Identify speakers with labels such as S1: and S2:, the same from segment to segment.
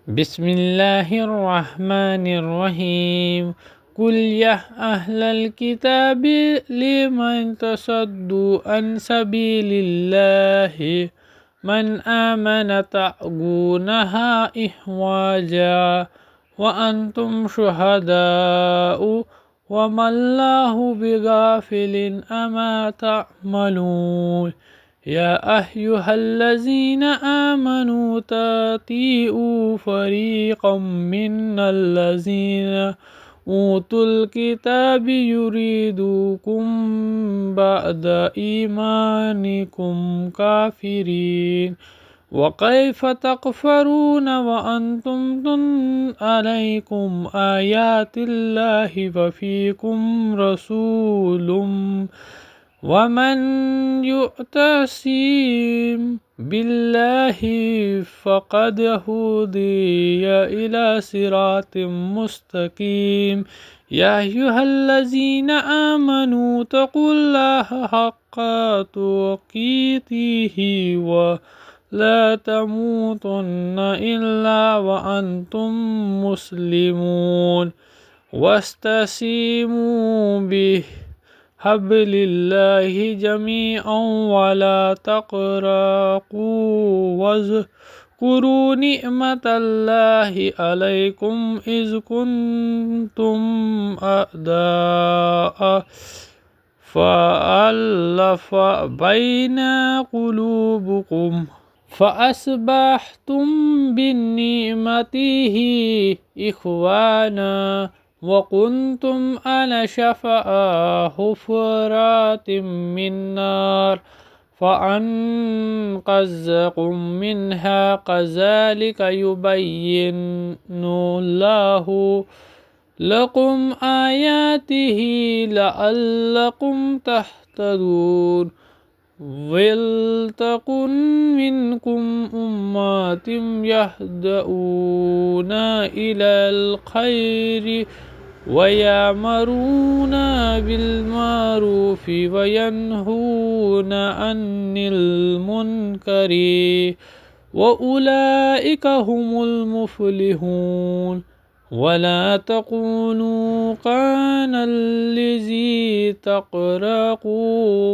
S1: बिस्मिल्लाहिर्रहमानिर्रहीम। कुल या अहलल किताबि लिमन तसद्दू अन सबीलिल्लाहि मन आमन तअगूनहा इहवाजा व अंतुम शुहदाउ व मल्लाहु बिगाफिलिन अमा तअमलून। या अय्युहल्लज़ीना आमनू ततीउ फरीक़म मिनल्लज़ीना ऊतुल किताबि युरीदुकुम बअद ईमानिकुम काफिरीन व कैफ़ तकफ़रून व अंतुम अलैकुम आयातिल्लाहि व फ़ीकुम रसूलुम वमन युअतसिम बिल्लाहि फ़क़द हुदिय इला सिरातिम मुस्तक़ीम। या अय्युहल्लज़ीना आमनू तक़ुल्लाह हक़्क़ तुक़ातिही व ला तमूतुन्न इल्ला व अंतुम मुस्लिमून। वस्तसिमू बिहब्लिल्लाहि जमीअन वला तफ़रक़ू वज़्कुरू निअमतल्लाहि अलैकुम इज़ कुन्तुम अअदाअ फ़अल्लफ़ बैना क़ुलूबिकुम फ़अस्बहतुम बिनिअमतिही इख़वाना व कुन्तुम अला शफ़ा हुफ़रातिम मिन्नार फ़अन्क़ज़कुम मिन्हा कज़ालिक युबय्यिनुल्लाहु लकुम आयातिही लअल्लकुम तहतदून। वल्तकुन मिनकुम उम्मतुन यहदऊना इलल खैरि व यअमुरूना बिल मारूफि व यनहूना अनिल मुनकरि व उलाइका हुमुल मुफ़्लिहून। वला तकूनू कल्लज़ी तफ़रक़ू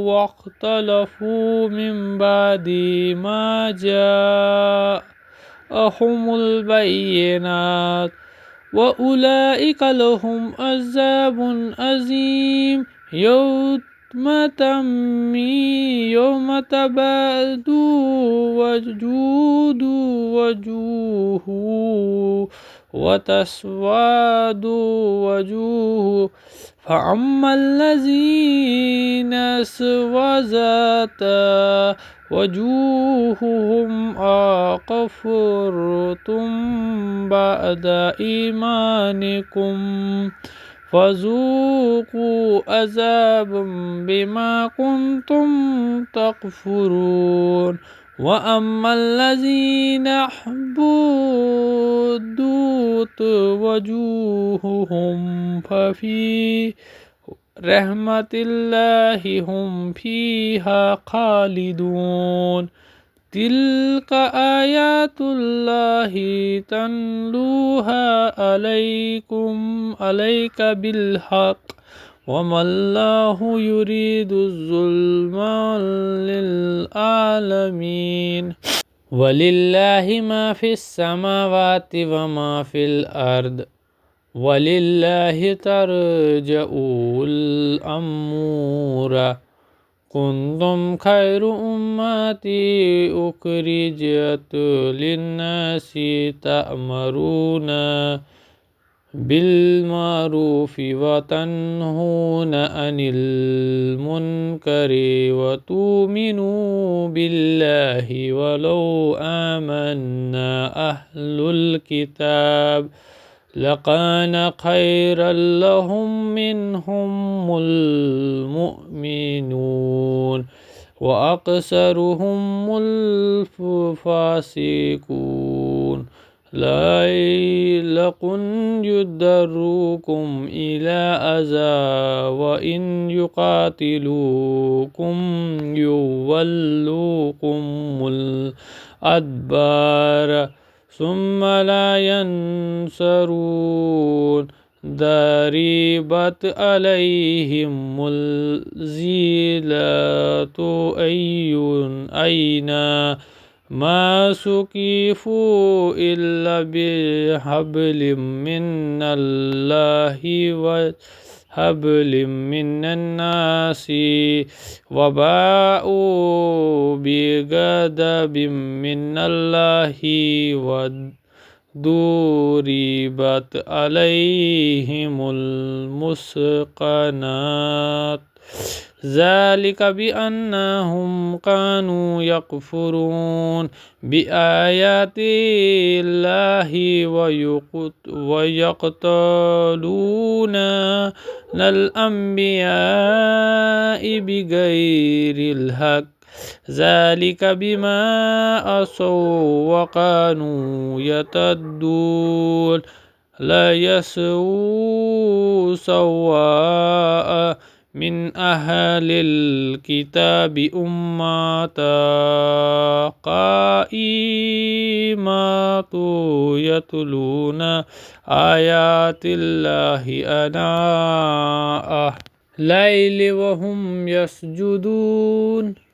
S1: वख्तलफ़ू मिन बअदि मा जाअहुमुल बय्यिनात व उलाइका लहुम अज़ाबुन अज़ीम। यौम तबय्यदु वजूह व तस्वदु वजूह फ़अम्मल्लज़ीना अस्वदत वजूहुहुम अकफ़रतुम बअद ईमानिकुम फ़ज़ूक़ू अज़ाबी बिमा कुन्तुम तकफ़ुरून। व अम्मल्लज़ीना अहबतुत वजूहुहुम फ़फ़ी रहमतिल्लाहि हुम फ़ीहा ख़ालिदून। तिल्क आयातुल्लाहि तत्लूहा अलैका बिल्हक़्क़ वमल्लाहु युरीदु ज़ुल्मन लिल आलमीन। वलिल्लाहि मा फ़िस्समावाति व मा फ़िल अर्द वलिल्लाहि तर्जउल अमूर। कुन्तुम खैर उम्मतिन उख़रिजत लिन्नासि तअमुरूना बिल्मारूफ़ि व तन्हौना अनिल मुनकरि व तु'मिनूना बिल्लाहि वलौ आमन्ना अहलुल किताब लकान खैरन लहुम मिनहुमुल मुमिनून व अक्सरुहुमुल फ़ासिक़ून। लअल्लकुम यदर्रुकुम इला अज़ा व इन युक़ातिलूकुम युवल्लूकुमुल अदबार ثم لا ينصرون ضربت عليهم الذلة أينا ما سقفوا إلا بحبل من الله وحبل من الناس وباءوا بغضب من الله ضربت عليهم المسكنات ذلك بأنهم كانوا يكفرون بآيات الله ويقتلون الأنبياء بغير الحق ذلك بما عصوا وكانوا يعتدون لا يستووا سواء من أهل الكتاب أمة قائمة يتلون آيات الله آناء الليل وهم يسجدون